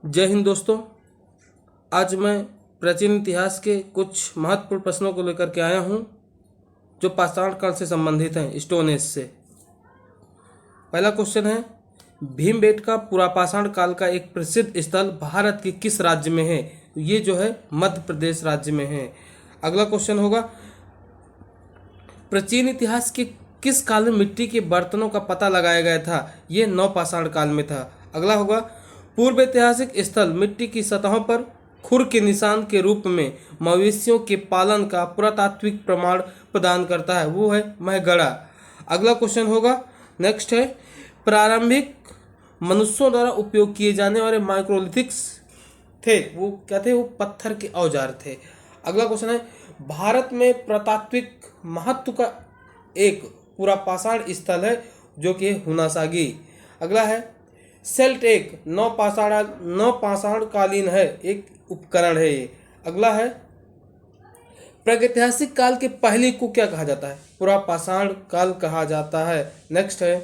जय हिंद दोस्तों। आज मैं प्राचीन इतिहास के कुछ महत्वपूर्ण प्रश्नों को लेकर के आया हूं जो पाषाण काल से संबंधित हैं, स्टोन एज से। पहला क्वेश्चन है, भीमबेटका पुरापाषाण काल का एक प्रसिद्ध स्थल भारत के किस राज्य में है? ये जो है मध्य प्रदेश राज्य में है। अगला क्वेश्चन होगा, प्राचीन इतिहास के किस काल में मिट्टी के बर्तनों का पता लगाया गया था? ये नवपाषाण काल में था। अगला होगा, पूर्व ऐतिहासिक स्थल मिट्टी की सतहों पर खुर के निशान के रूप में मवेशियों के पालन का पुरातात्विक प्रमाण प्रदान करता है, वो है महगढ़ा। अगला क्वेश्चन होगा, नेक्स्ट है, प्रारंभिक मनुष्यों द्वारा उपयोग किए जाने वाले माइक्रोलिथिक्स थे, वो क्या थे? वो पत्थर के औजार थे। अगला क्वेश्चन है, भारत में पुरातात्विक महत्व का एक पुरापाषाण स्थल है जो कि हुनासागी। अगला है, सेल्ट एक नवपाषाण कालीन है, एक उपकरण है ये। अगला है, प्रागैतिहासिक काल के पहले को क्या कहा जाता है? पुरापाषाण काल कहा जाता है। नेक्स्ट है,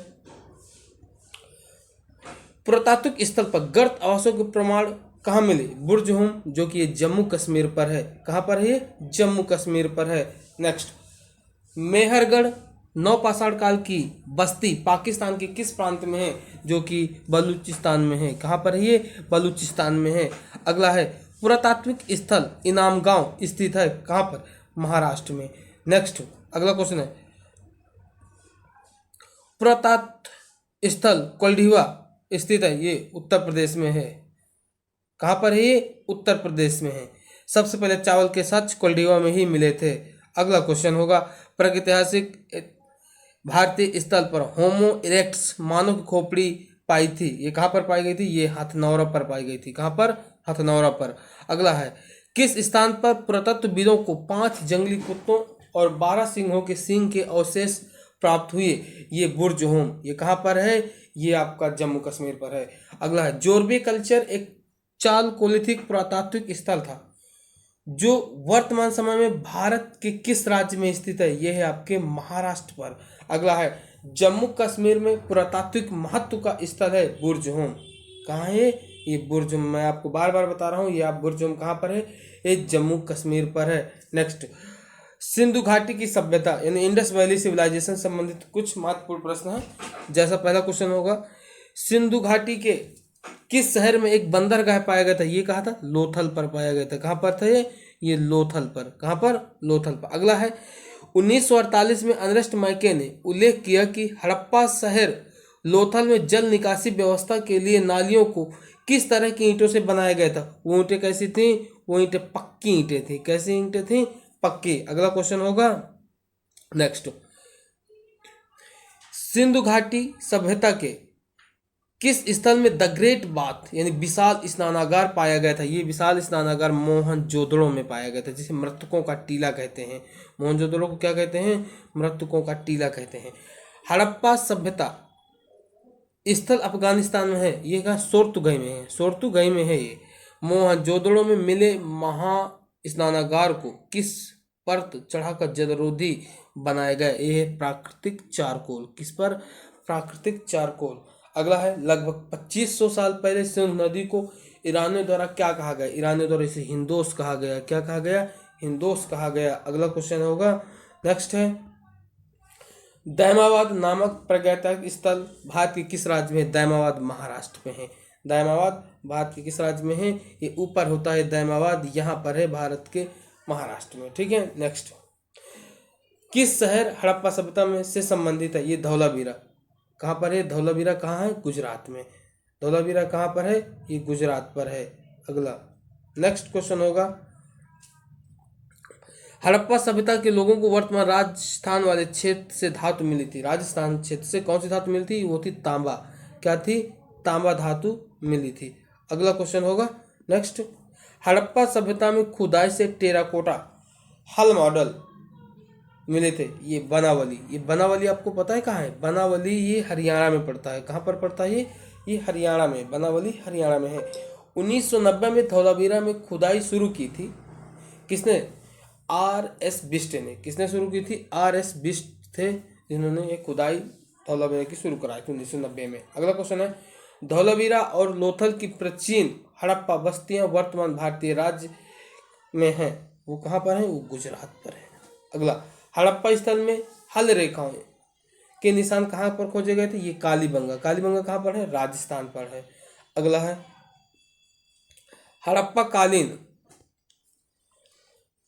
पुरातात्विक स्थल पर गर्त आवासों के प्रमाण कहाँ मिले? बुर्ज हुम, जो कि ये जम्मू कश्मीर पर है। कहाँ पर है ये? जम्मू कश्मीर पर है। नेक्स्ट, मेहरगढ़ नवपाषाण काल की बस्ती पाकिस्तान के किस प्रांत में है? जो कि बलूचिस्तान में है। कहाँ पर है ये? बलूचिस्तान में है। अगला है, पुरातात्विक स्थल इनाम गांव स्थित है, कहाँ पर? महाराष्ट्र में। नेक्स्ट, अगला क्वेश्चन है, पुरातात्विक स्थल कोल्डिवा स्थित है, ये उत्तर प्रदेश में है। कहाँ पर है ये? उत्तर प्रदेश में है। सबसे पहले चावल के सच कोल्डिवा में ही मिले थे। अगला क्वेश्चन होगा, प्रागैतिहासिक भारतीय स्थल पर होमो इरेक्ट्स मानव की खोपड़ी पाई थी, ये कहाँ पर पाई गई थी? ये हथनौरा पर पाई गई थी। कहाँ पर? हथनौरा पर। अगला है, किस स्थान पर पुरातत्वविदों को 5 जंगली कुत्तों और 12 सिंहों के सींग के अवशेष प्राप्त हुए? ये बुर्ज होम, ये कहाँ पर है? ये आपका जम्मू कश्मीर पर है। अगला है, जोरबे कल्चर एक चालकोलिथिक पुरातात्विक स्थल था जो वर्तमान समय में भारत के किस राज्य में स्थित है? यह है आपके महाराष्ट्र पर। अगला है, जम्मू कश्मीर में पुरातात्विक महत्व का स्थल है बुर्ज होम। कहाँ है ये? बुर्ज होम। मैं आपको बार बार बता रहा हूँ, ये आप बुर्ज होम कहाँ पर है? ये जम्मू कश्मीर पर है। नेक्स्ट, सिंधु घाटी की सभ्यता यानी इंडस वैली सिविलाइजेशन संबंधित कुछ महत्वपूर्ण प्रश्न है। जैसा पहला क्वेश्चन होगा, सिंधु घाटी के किस शहर में एक बंदरगाह पाया गया था? ये कहा था लोथल पर पाया गया था। कहाँ पर था ये लोथल पर। कहाँ पर? लोथल पर। अगला है, 1948 में अर्नेस्ट मैके ने उल्लेख किया कि हड़प्पा शहर लोथल में जल निकासी व्यवस्था के लिए नालियों को किस तरह की ईंटों से बनाया गया था? वो ईंटें कैसी थी? वो ईंटें पक्की ईंटें थी। कैसी ईंटें थी? पक्की। अगला क्वेश्चन होगा, नेक्स्ट, सिंधु घाटी सभ्यता के किस स्थल में द ग्रेट बाथ यानी विशाल स्नानागार पाया गया था? ये विशाल स्नानागार मोहनजोदड़ो में पाया गया था, जिसे मृतकों का टीला कहते हैं। मोहनजोदड़ो को क्या कहते हैं? मृतकों का टीला कहते हैं। हड़प्पा सभ्यता स्थल अफगानिस्तान में है, ये कहाँ? सोर्तुगई में है। सोर्तुगई में है ये। मोहनजोदड़ो में मिले महा स्नानागार को किस परत चढ़ाकर जलरोधी बनाया गया? ये है प्राकृतिक चारकोल। किस पर? प्राकृतिक चारकोल। अगला है, लगभग 2500 साल पहले सिंधु नदी को ईरानियों द्वारा क्या कहा गया? ईरानियों द्वारा इसे हिंदोस कहा गया। क्या कहा गया? हिंदोस कहा गया। अगला क्वेश्चन होगा, नेक्स्ट है, दैमाबाद नामक प्रागैतिहासिक स्थल भारत के किस राज्य में है? दैमाबाद महाराष्ट्र में है। दैमाबाद भारत के किस राज्य में है? ये ऊपर होता है दैमाबाद, यहाँ पर है भारत के महाराष्ट्र में। ठीक है। नेक्स्ट, किस शहर हड़प्पा सभ्यता में से संबंधित है? ये धौलावीरा। कहाँ पर है? धौलावीरा कहाँ है? गुजरात में। धौलावीरा कहाँ पर है? ये गुजरात पर है। अगला नेक्स्ट क्वेश्चन होगा, हड़प्पा सभ्यता के लोगों को वर्तमान राजस्थान वाले क्षेत्र से धातु मिली थी। राजस्थान क्षेत्र से कौन सी धातु मिली थी? वो थी तांबा। क्या थी? तांबा धातु मिली थी। अगला क्वेश्चन होगा, नेक्स्ट, हड़प्पा सभ्यता में खुदाई से टेराकोटा हल मॉडल मिले थे। ये बनावली। ये बनावली आपको पता है कहाँ है? बनावली ये हरियाणा में पड़ता है। कहाँ पर पड़ता है ये हरियाणा में। बनावली हरियाणा में है। 1990 में धौलावीरा में खुदाई शुरू की थी। किसने? RS बिष्ट ने। किसने शुरू की थी? RS बिष्ट थे जिन्होंने ये खुदाई धौलावीरा की शुरू कराई थी 1990 में। अगला क्वेश्चन है, धौलावीरा और लोथल की प्राचीन हड़प्पा बस्तियां वर्तमान भारतीय राज्य में हैं, वो कहाँ पर हैं? वो गुजरात पर है। अगला, हड़प्पा स्थल में हल रेखाओं के निशान कहाँ पर खोजे गए थे? ये कालीबंगा। कालीबंगा कहाँ पर है? राजस्थान पर है। अगला है, हड़प्पा कालीन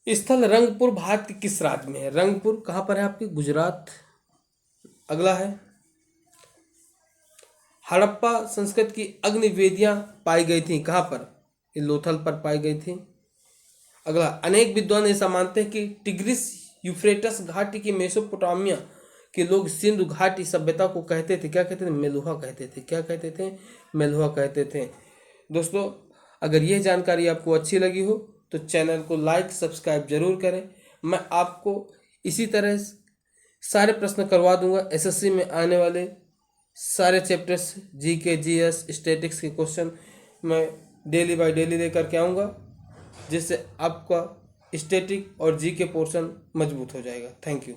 स्थल रंगपुर भारत के किस राज्य में है? रंगपुर कहाँ पर है आपके? गुजरात। अगला है, हड़प्पा संस्कृति की अग्निवेदियां पाई गई थी कहाँ पर? ये लोथल पर पाई गई थी। अगला, अनेक विद्वान ऐसा मानते हैं कि टिग्रिस यूफ्रेटस घाटी की मेसोपोटामिया के लोग सिंधु घाटी सभ्यता को कहते थे, क्या कहते थे? मेलुहा कहते थे। क्या कहते थे? मेलुहा कहते थे। दोस्तों, अगर यह जानकारी आपको अच्छी लगी हो तो चैनल को लाइक सब्सक्राइब जरूर करें। मैं आपको इसी तरह सारे प्रश्न करवा दूंगा। एसएससी में आने वाले सारे चैप्टर्स, जीके, जीएस, स्टैटिक्स के क्वेश्चन मैं डेली बाय डेली लेकर के आऊँगा, जिससे आपका स्टैटिक और जीके पोर्शन मजबूत हो जाएगा। Thank you.